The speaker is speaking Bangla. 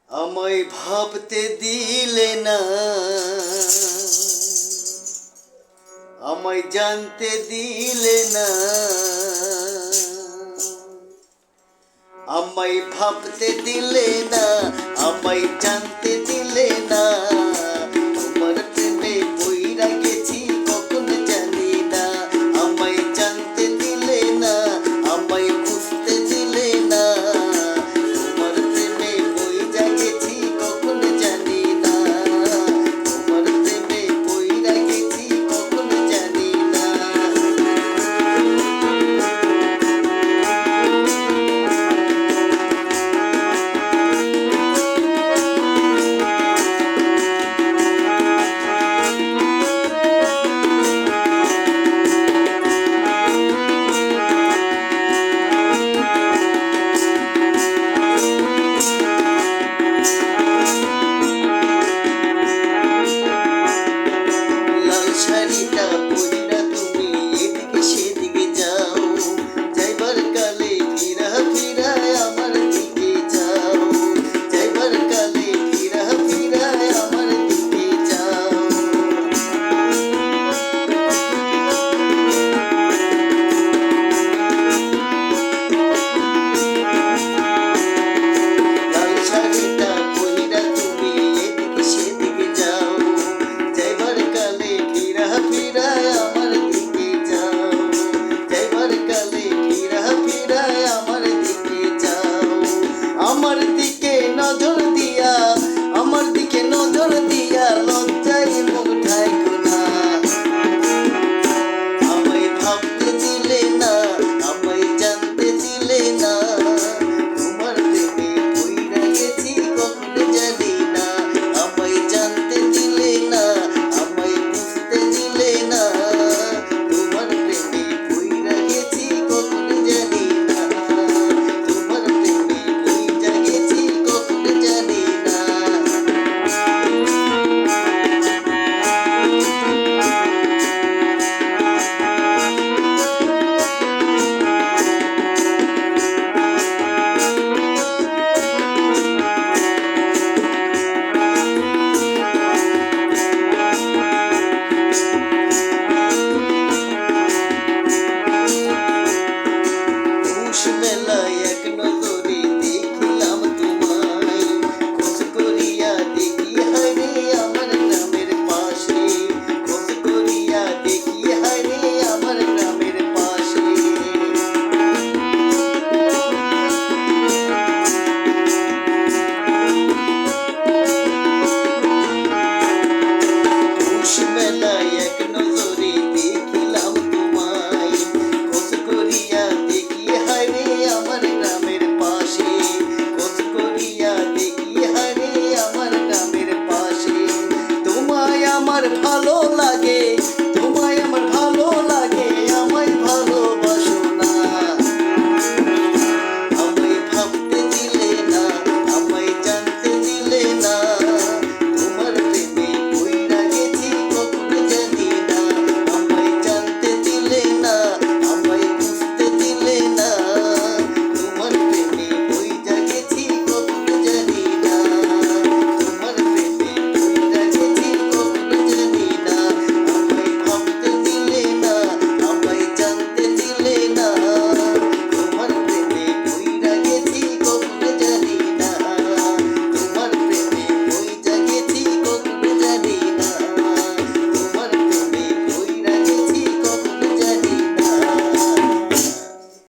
আমায় ভাবতে দিলে না, আমায় জানতে দিলে না, আমায় ভাবতে দিলে না, আমায় জানতে দিলে না। তোমার প্রেমে পইড়া গেছি কখন জানি না। আমায় জানতে দিলে না, আমায় বুঝতে দিলে না। তোমার প্রেমে পইড়া গেছি কখন জানি না। তোমার প্রেমে পইড়া গেছি কখন জানি না। শাড়িটা পইড়া তুমি এদিকে সেদিকে যাও, যাইবার কালে ফিরা ফিরায় আমার দিকে যাও। যাইবার কালে ফিরা ফিরায় আমার দিকে যাও। লাল শাড়িটা পইড়া তুমি এদিকে সেদিকে যাও, যাইবার কালে ফিরা ফিরায় আমার দিকে যাও। যাইবার কালে ফিরা ফিরায় আমার দিকে যাও। আমার দিকে নজর